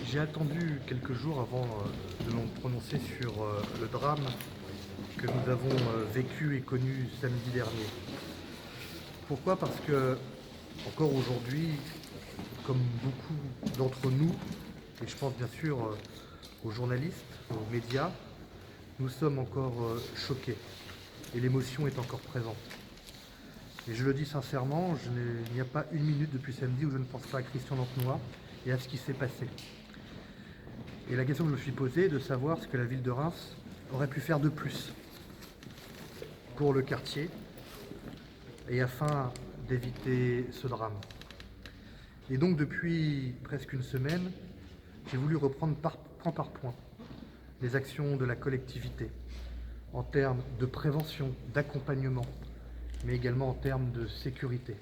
J'ai attendu quelques jours avant de me prononcer sur le drame que nous avons vécu et connu samedi dernier. Pourquoi? Parce que, encore aujourd'hui, comme beaucoup d'entre nous, et je pense bien sûr aux journalistes, aux médias, nous sommes encore choqués et l'émotion est encore présente. Et je le dis sincèrement, il n'y a pas une minute depuis samedi où je ne pense pas à Christian Lantenois et à ce qui s'est passé. Et la question que je me suis posée est de savoir ce que la ville de Reims aurait pu faire de plus pour le quartier et afin d'éviter ce drame. Et donc depuis presque une semaine, j'ai voulu reprendre point par point les actions de la collectivité en termes de prévention, d'accompagnement, mais également en termes de sécurité.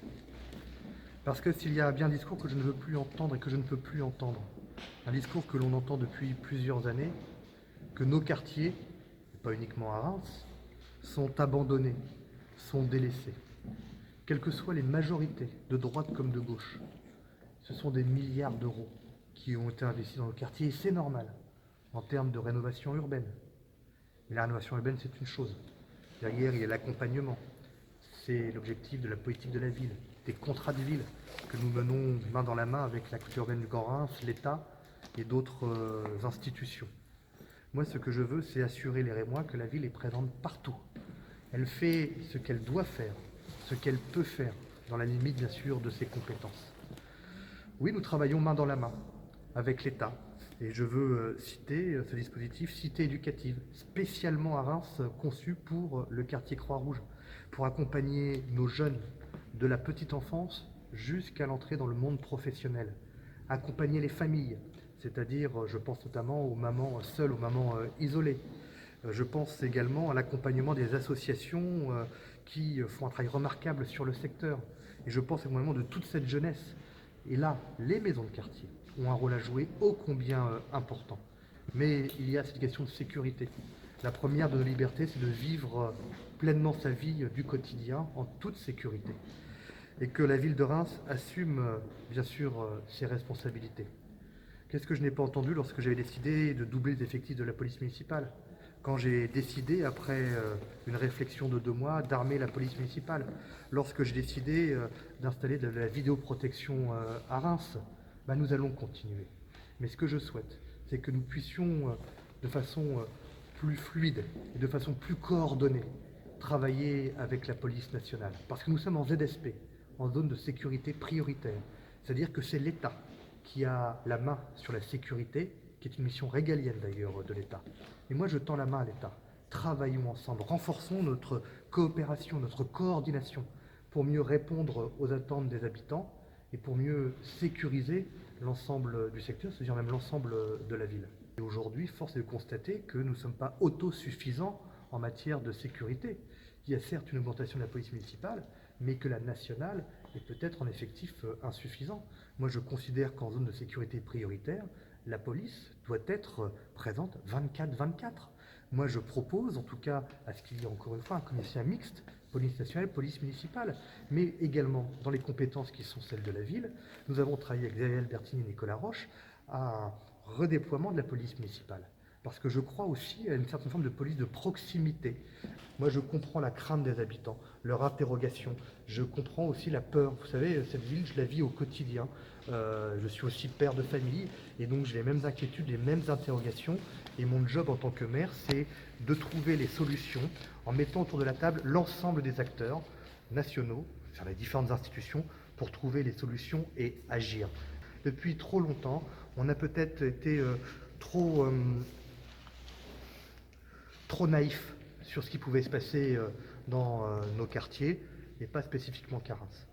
Parce que s'il y a bien un discours que je ne veux plus entendre et que je ne peux plus entendre, un discours que l'on entend depuis plusieurs années, que nos quartiers, et pas uniquement à Reims, sont abandonnés, sont délaissés. Quelles que soient les majorités, de droite comme de gauche, ce sont des milliards d'euros qui ont été investis dans nos quartiers, et c'est normal, en termes de rénovation urbaine. Mais la rénovation urbaine, c'est une chose. Derrière, il y a l'accompagnement. C'est l'objectif de la politique de la ville, des contrats de ville que nous menons main dans la main avec la Communauté urbaine du Grand Reims, l'État et d'autres institutions. Moi, ce que je veux, c'est assurer les Rémois que la ville est présente partout. Elle fait ce qu'elle doit faire, ce qu'elle peut faire, dans la limite, bien sûr, de ses compétences. Oui, nous travaillons main dans la main avec l'État. Et je veux citer ce dispositif Cité éducative, spécialement à Reims, conçu pour le quartier Croix-Rouge, pour accompagner nos jeunes de la petite enfance jusqu'à l'entrée dans le monde professionnel. Accompagner les familles, c'est-à-dire, je pense notamment aux mamans seules, aux mamans isolées. Je pense également à l'accompagnement des associations qui font un travail remarquable sur le secteur. Et je pense également de toute cette jeunesse. Et là, les maisons de quartier ont un rôle à jouer ô combien important. Mais il y a cette question de sécurité. La première de nos libertés, c'est de vivre pleinement sa vie du quotidien en toute sécurité. Et que la ville de Reims assume bien sûr ses responsabilités. Qu'est-ce que je n'ai pas entendu lorsque j'avais décidé de doubler les effectifs de la police municipale? Quand j'ai décidé, après une réflexion de 2 mois, d'armer la police municipale, lorsque j'ai décidé d'installer de la vidéoprotection à Reims, nous allons continuer. Mais ce que je souhaite, c'est que nous puissions, de façon plus fluide et de façon plus coordonnée, travailler avec la police nationale. Parce que nous sommes en ZSP, en zone de sécurité prioritaire. C'est-à-dire que c'est l'État qui a la main sur la sécurité, qui est une mission régalienne d'ailleurs de l'État. Et moi je tends la main à l'État. Travaillons ensemble, renforçons notre coopération, notre coordination pour mieux répondre aux attentes des habitants et pour mieux sécuriser l'ensemble du secteur, c'est-à-dire même l'ensemble de la ville. Et aujourd'hui, force est de constater que nous ne sommes pas autosuffisants en matière de sécurité. Il y a certes une augmentation de la police municipale, mais que la nationale est peut-être en effectif insuffisant. Moi, je considère qu'en zone de sécurité prioritaire, la police doit être présente 24/24. Moi, je propose, en tout cas, à ce qu'il y ait encore une fois un commissariat mixte, police nationale, police municipale, mais également dans les compétences qui sont celles de la ville. Nous avons travaillé avec Xavier Albertini et Nicolas Roche à un redéploiement de la police municipale. Parce que je crois aussi à une certaine forme de police de proximité. Moi, je comprends la crainte des habitants, leur interrogation. Je comprends aussi la peur. Vous savez, cette ville, je la vis au quotidien. Je suis aussi père de famille et donc j'ai les mêmes inquiétudes, les mêmes interrogations. Et mon job en tant que maire, c'est de trouver les solutions en mettant autour de la table l'ensemble des acteurs nationaux, sur les différentes institutions, pour trouver les solutions et agir. Depuis trop longtemps, on a peut-être été trop naïf sur ce qui pouvait se passer dans nos quartiers, et pas spécifiquement qu'à Reims.